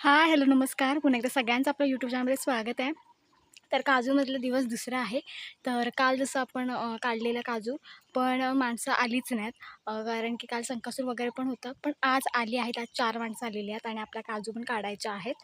हाय, hello, नमस्कार. पुन्हा एकदा सगळ्यांचं आपल्या यूट्यूब चॅनलमध्ये स्वागत आहे. तर काजूमधला दिवस दुसरा आहे. तर काल जसं आपण काढलेलं काजू, पण माणसं आलीच नाहीत. कारण की काल संकष्टी वगैरे पण होतं. पण आज आली आहेत. आज 4 माणसं आलेली आहेत आणि आपल्या काजू पण काढायच्या आहेत.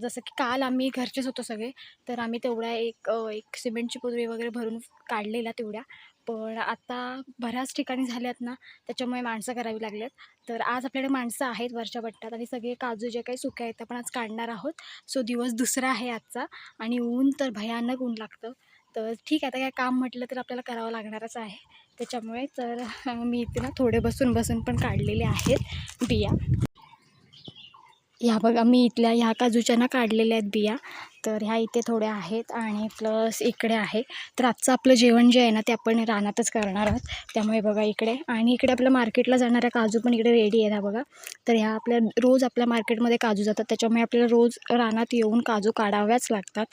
जसं की काल आम्ही घरचेच होतो सगळे, तर आम्ही तेवढ्या एक सिमेंटची पोतळी वगैरे भरून काढलेल्या तेवढ्या. पण आता बऱ्याच ठिकाणी झाल्यात ना, त्याच्यामुळे माणसं करावी लागल्यात. तर आज आपल्याकडे माणसं आहेत वरच्या भट्ट्यात आणि सगळे काजू जे काही सुके आहेत ते पण आज काढणार आहोत. सो दिवस दुसरा आहे आजचा आणि ऊन तर भयानक ऊन लागतं. तर ठीक आहे, आता काय काम म्हटलं तर आपल्याला करावं लागणारच आहे. त्याच्यामुळे तर मी इथे ना थोडे बसून बसून पण काढलेले आहेत बिया. ह्या बघा, मी इथल्या ह्या काजूच्या ना काढलेल्या आहेत बिया. तर ह्या इथे थोड्या आहेत आणि प्लस इकडे आहे. तर आजचं आपलं जेवण जे आहे ना ते आपण रानातच करणार आहोत. त्यामुळे बघा इकडे आणि इकडे आपल्या मार्केटला जाणाऱ्या काजू पण इकडे रेडी आहेत. हा बघा, तर ह्या आपल्या रोज आपल्या मार्केटमध्ये काजू जातात, त्याच्यामुळे आपल्याला रोज रानात येऊन काजू काढाव्याच लागतात.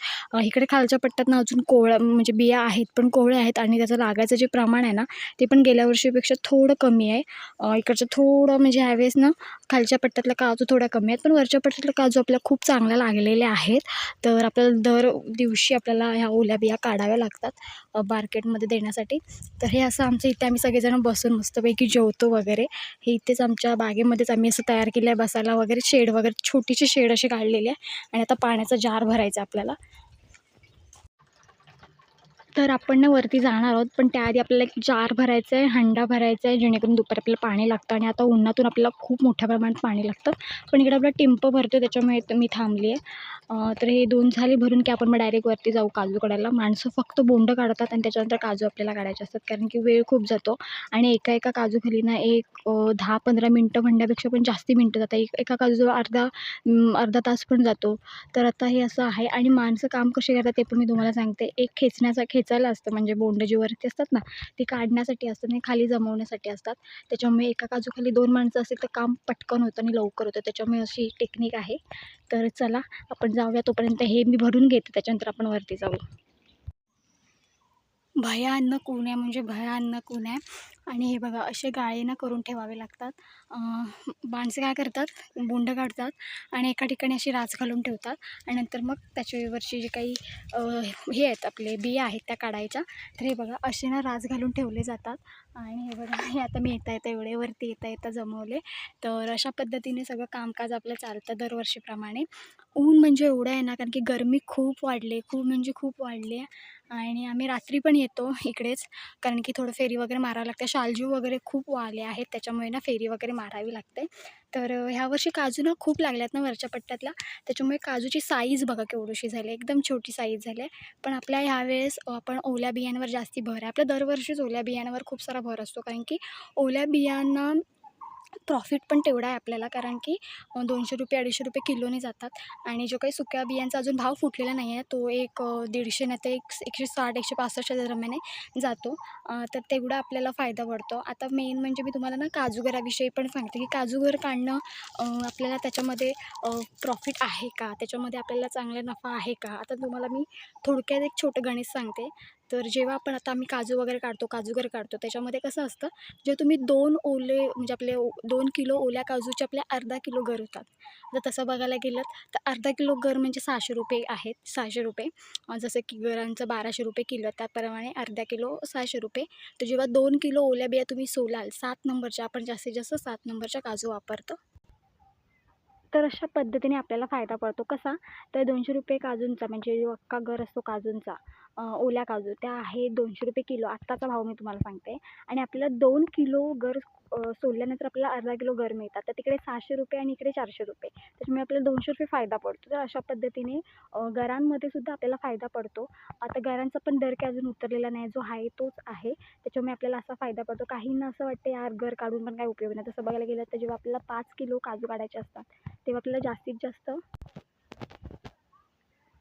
इकडे खालच्या पट्ट्यात ना अजून कोवळ्या म्हणजे बिया आहेत, पण कोवळे आहेत आणि त्याचं लागायचं जे प्रमाण आहे ना ते पण गेल्या वर्षीपेक्षा थोडं कमी आहे. इकडचं थोडं म्हणजे ह्यावेळेस ना खालच्या पट्ट्यातला काजू थोडा कमी आहेत, पण वरच्या पट्ट्यातला काजू आपल्याला खूप चांगला लागलेले आहेत. तर आपल्याला दर दिवशी आपल्याला ह्या ओल्या बिया काढाव्या लागतात मार्केटमध्ये देण्यासाठी. तर हे असं आमचं इथे आम्ही सगळेजण बसून मस्तपैकी जेवतो वगैरे. हे इथेच आमच्या बागेमध्येच आम्ही असं तयार केलं आहे बसायला वगैरे, शेड वगैरे छोटीशी शेड अशी काढलेली आहे आणि आता पाण्याचा जार भरायचा आपल्याला. तर आपण ना वरती जाणार आहोत, पण त्याआधी आपल्याला एक जार भरायचा आहे, हंडा भरायचा आहे, जेणेकरून दुपारी आपल्याला पाणी लागतं आणि आता उन्हातून आपल्याला खूप मोठ्या प्रमाणात पाणी लागतं. पण इकडे आपला टिंप भरतो, त्याच्यामुळे इथं मी थांबली आहे. तर हे 2 झाले भरून की आपण मग डायरेक्ट वरती जाऊ काजू काढायला. माणसं फक्त बोंडं काढतात आणि त्याच्यानंतर काजू आपल्याला काढायचे असतात, कारण की वेळ खूप जातो आणि एका काजूखाली ना 10-15 मिनटं म्हणण्यापेक्षा पण जास्ती मिनटं जातात. एका काजूजवळ अर्धा तास पण जातो. तर आता हे असं आहे आणि माणसं काम कसे करतात ते पण मी तुम्हाला सांगते. एक खेचायला असतं, म्हणजे बोंडं जी वरती असतात ना, ती काढण्यासाठी असतं आणि खाली जमवण्यासाठी असतात. त्याच्यामुळे एका काजूखाली 2 माणसं असतील तर काम पटकन होतं आणि लवकर होतं. त्याच्यामुळे अशी टेक्निक आहे. तर चला आपण जाऊया, तोपर्यंत हे मी भरून घेते, त्याच्यानंतर आपण वरती जाऊ. भयानक ऊन आहे, म्हणजे भयानक ऊन आहे आणि हे बघा असे गाळे ना करून ठेवावे लागतात. माणसं काय करतात, बोंडं काढतात आणि एका ठिकाणी अशी राच घालून ठेवतात आणि नंतर मग त्याच्यावरची जे काही हे आहेत आपले बिया आहेत त्या काढायच्या. तर हे बघा असे ना राच घालून ठेवले जातात आणि हे बघा हे आता मी येता एवढे वरती येता जमवले. तर अशा पद्धतीने सगळं कामकाज आपलं चालतं दरवर्षीप्रमाणे. ऊन म्हणजे एवढं आहे ना, कारण की गरमी खूप वाढली, खूप म्हणजे खूप वाढली आहे आणि आम्ही रात्री पण येतो इकडेच, कारण की थोडं फेरी वगैरे मारावं लागते. शालजू वगैरे खूप आले आहेत, त्याच्यामुळे ना फेरी वगैरे मारावी लागते. तर ह्यावर्षी काजू ना खूप लागल्यात ना वरच्या पट्ट्यातल्या, त्याच्यामुळे काजूची साईज बघा केवढीशी झाली आहे, एकदम छोटी साईज झाली आहे. पण आपल्या ह्यावेळेस आपण ओल्या बियांवर जास्ती भर आहे. आपल्या दरवर्षीच ओल्या बियांवर खूप सारा भर असतो, कारण की ओल्या बियांना प्रॉफिट पण तेवढा आहे आपल्याला, कारण की ₹200-250 किलोने जातात आणि जो काही सुक्या बियांचा अजून भाव फुटलेला नाही आहे, तो 150 नाही तर 160-165 च्या दरम्यान जातो. तर तेवढा आपल्याला फायदा पडतो. आता मेन म्हणजे मी तुम्हाला ना काजूगराविषयी पण सांगते, की काजूगर काढणं आपल्याला त्याच्यामध्ये प्रॉफिट आहे का? त्याच्यामध्ये आपल्याला चांगला नफा आहे का? आता तुम्हाला मी थोडक्यात एक छोटं गणित सांगते. तर जेव्हा आपण आता आम्ही काजू वगैरे काढतो, काजूगर काढतो, त्याच्यामध्ये कसं असतं, जे तुम्ही 2 ओले म्हणजे आपले 2 किलो ओल्या काजूचे आपले अर्धा किलो गर होतात. जर तसं बघायला गेलं तर अर्धा किलो गर म्हणजे ₹600 आहेत, ₹600. जसं की गरांचं ₹1200 किलो, त्याप्रमाणे अर्धा किलो ₹600. तर जेव्हा 2 किलो ओल्या बिया तुम्ही सोलाल 7 नंबरच्या, आपण जास्तीत जास्त 7 नंबरच्या काजू वापरतो. तर अशा पद्धतीने आपल्याला फायदा पडतो. कसा? तर ₹200 काजूंचा म्हणजे जो अख्खा गर असतो काजूंचा, ओल्या काजू त्या आहे ₹200 किलो. आत्ताचा भाव मी तुम्हाला सांगते आणि आपल्याला 2 किलो गर सोलल्यानंतर आपल्याला अर्धा किलो गर मिळतात. तर तिकडे ₹600 आणि इकडे ₹400. त्याच्यामुळे आपल्याला ₹200 फायदा पडतो. तर अशा पद्धतीने गरांमध्ये सुद्धा आपल्याला फायदा पडतो. आता गरांचा पण दर काही अजून उतरलेला नाही, जो आहे तोच आहे. त्याच्यामुळे आपल्याला असा फायदा पडतो. काहींना असं वाटतं यार घर काढून पण काही उपयोग नाही. तसं बघायला गेलं तर जेव्हा आपल्याला 5 किलो काजू काढायचे असतात, तेव्हा आपल्याला जास्तीत जास्त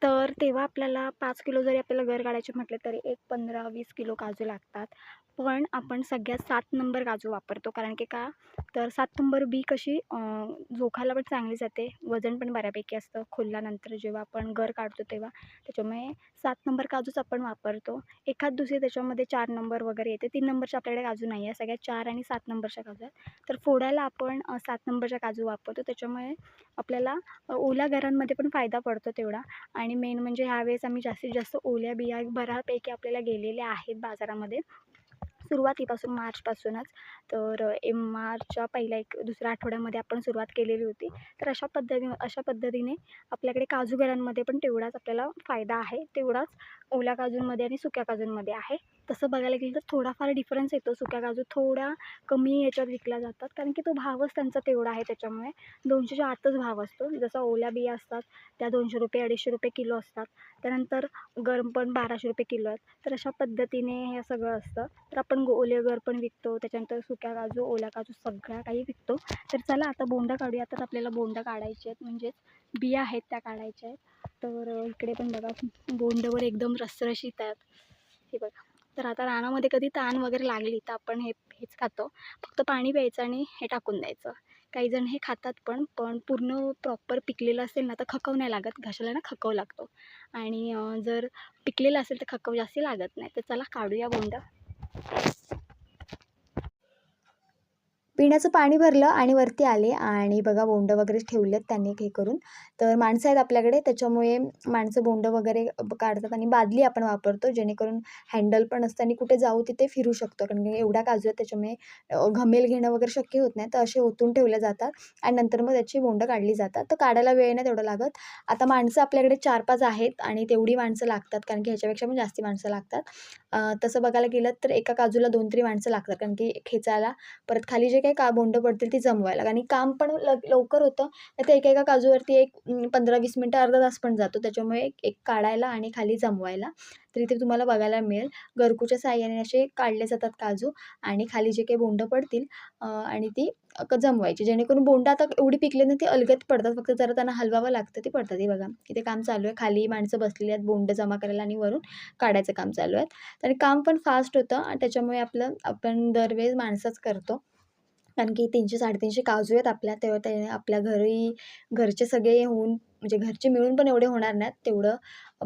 तर तेव्हा आपल्याला 5 किलो जरी आपल्याला गर काढायचे म्हटले तरी एक 15-20 किलो काजू लागतात. पण आपण सगळ्यात 7 नंबर काजू वापरतो, कारण की का? तर 7 नंबर बी कशी जोखायला पण चांगली जाते, वजन पण बऱ्यापैकी असतं खोलल्यानंतर जेव्हा आपण गर काढतो तेव्हा. त्याच्यामुळे 7 नंबर काजूच आपण वापरतो. एखाद दुसरी त्याच्यामध्ये 4 नंबर वगैरे येते. 3 नंबरचे आपल्याकडे काजू नाही आहे. सगळ्यात 4 आणि 7 नंबरच्या काजू आहेत. तर फोडायला आपण 7 नंबरच्या काजू वापरतो. त्याच्यामुळे आपल्याला ओल्या घरांमध्ये पण फायदा पडतो तेवढा. आणि मेन म्हणजे ह्यावेळेस आम्ही जास्तीत जास्त ओल्या बिया बऱ्यापैकी आपल्याला गेलेल्या आहेत बाजारामध्ये सुरुवातीपासून मार्चपासूनच. तर मार्चच्या पहिल्या एक दुसऱ्या आठवड्यामध्ये आपण सुरुवात केलेली होती. तर अशा पद्धतीने आपल्याकडे काजूगरांमध्ये पण तेवढाच आपल्याला फायदा आहे, तेवढाच ओल्या काजूंमध्ये आणि सुक्या काजूंमध्ये आहे. तसं बघायला गेलं तर थोडाफार डिफरन्स येतो. सुक्या काजू थोड्या कमी ह्याच्यात विकल्या जातात, कारण की तो भावच त्यांचा तेवढा आहे. त्याच्यामुळे 200च्या आतच भाव असतो. जसं ओल्या बिया असतात त्या ₹200 ₹250 किलो असतात. त्यानंतर गरम पण ₹1200 किलो आहेत. तर अशा पद्धतीने हे सगळं असतं. तर आपण ओले गर पण विकतो, त्याच्यानंतर सुक्या काजू, ओल्या काजू सगळ्या काही विकतो. तर चला आता बोंडं काढूया. तर आपल्याला बोंडं काढायचे आहेत, म्हणजेच बिया आहेत त्या काढायच्या आहेत. तर इकडे पण बघा बोंडवर एकदम रसरशीत आहेत. हे बघा. तर आता रानामध्ये कधी तहान वगैरे लागली तर आपण हेच खातो. फक्त पाणी प्यायचं आणि हे टाकून द्यायचं. काही जण हे खातात पण पूर्ण प्रॉपर पिकलेलं असेल ना तर खकव नाही लागत. घशाला ना खकव लागतो. आणि जर पिकलेलं असेल तर खकव जास्त लागत नाही. तर चला काढूया बोंडं. पिण्याचं पाणी भरलं आणि वरती आले आणि बघा बोंडं वगैरे ठेवलेत त्यांनी हे करून. तर माणसं आहेत आपल्याकडे, त्याच्यामुळे माणसं बोंडं वगैरे काढतात आणि बादली आपण वापरतो, जेणेकरून हँडल पण असतं आणि कुठे जाऊ तिथे फिरू शकतो. कारण की एवढ्या काजू आहेत त्याच्यामुळे घमेल घेणं वगैरे शक्य होत नाही. तर असे ओतून ठेवले जातात आणि नंतर मग त्याची बोंडं काढली जातात. तर काढायला वेळ नाही तेवढं लागत. आता माणसं आपल्याकडे 4-5 आहेत आणि तेवढी माणसं लागतात, कारण की ह्याच्यापेक्षा पण जास्ती माणसं लागतात. तसं बघायला गेलं तर एका काजूला 2 तरी माणसं लागतात, कारण की खेचायला, परत खाली जे काही बोंडं पडतील ती जमवायला. आणि काम पण लवकर होतं. नाहीतर एका काजूवरती एक 15-20 मिनिटं, अर्धा तास पण जातो. त्याच्यामुळे एक एक काढायला आणि खाली जमवायला. तर इथे तुम्हाला बघायला मिळेल गरकूच्या साहाय्याने असे काढले जातात काजू आणि खाली जे काही बोंडं पडतील आणि ती जमवायची. जेणेकरून बोंडं आता एवढी पिकले ना ती अलगद पडतात. फक्त जरा त्यांना हलवावं लागतं, ती पडतात. हे बघा इथे काम चालू आहे. खाली माणसं बसलेली आहेत बोंडं जमा करायला आणि वरून काढायचं काम चालू आहे. आणि काम पण फास्ट होतं आणि त्याच्यामुळे आपण दरवेळेस माणसंच करतो. कारण की 300-350 काजू आहेत आपल्या, तेव्हा ते आपल्या घरचे सगळे होऊन, म्हणजे घरचे मिळून पण एवढे होणार नाहीत, तेवढं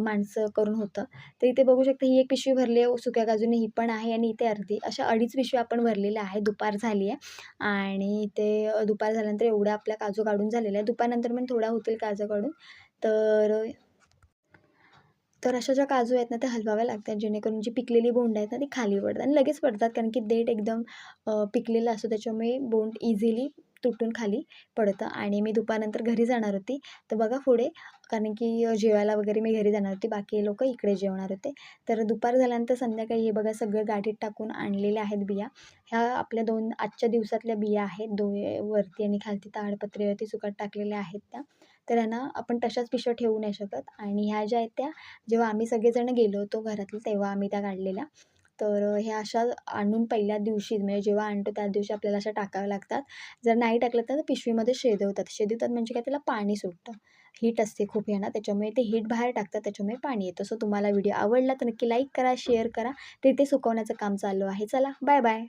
माणसं करून होतं. तर इथे बघू शकता ही एक पिशवी भरली आहे सुक्या काजूने, ही पण आहे आणि इथे अर्धी, अशा 2.5 पिशव्या आपण भरलेल्या आहे. दुपार झाली आहे आणि इथे दुपार झाल्यानंतर एवढ्या आपल्या काजू काढून झालेल्या आहे. दुपारनंतर पण थोड्या होतील काजू काढून. तर तर अशा ज्या काजू आहेत ना, त्या हलवाव्या लागतात, जेणेकरून जी पिकलेली बोंड आहेत ना, ती खाली पडतात आणि लगेच पडतात. कारण की देठ एकदम पिकलेलं असतो, त्याच्यामुळे बोंड इझिली तुटून खाली पडतं. आणि मी दुपारनंतर घरी जाणार होती. तर बघा पुढे, कारण की जेवायला वगैरे मी घरी जाणार होती. बाकी लोकं इकडे जेवणार होते. तर दुपार झाल्यानंतर संध्याकाळी हे बघा सगळं गाडीत टाकून आणलेल्या आहेत बिया. ह्या आपल्या आजच्या दिवसातल्या बिया आहेत. वरती आणि खालती ताडपत्रीवरती सुकत टाकलेल्या आहेत त्या. तर ह्यांना आपण तशाच पिशव्या ठेवू नाही शकत. आणि ह्या ज्या आहेत त्या जेव्हा आम्ही सगळेजण गेलो होतो घरातले, तेव्हा आम्ही त्या काढलेल्या. तर ह्या अशा आणून पहिल्या दिवशीच, म्हणजे जेव्हा आणतो त्याच दिवशी आपल्याला अशा टाकाव्या लागतात. जर नाही टाकलं तर पिशवीमध्ये शेदवतात. शेदवतात म्हणजे काय, त्याला पाणी सुटतं. हीट असते खूप ह्यांना, त्याच्यामुळे ते हीट बाहेर टाकतात, त्याच्यामुळे पाणी येतं. सो तुम्हाला व्हिडिओ आवडला तर नक्की लाईक करा, शेअर करा. तर इथे सुकवण्याचं काम चालू आहे. चला बाय बाय.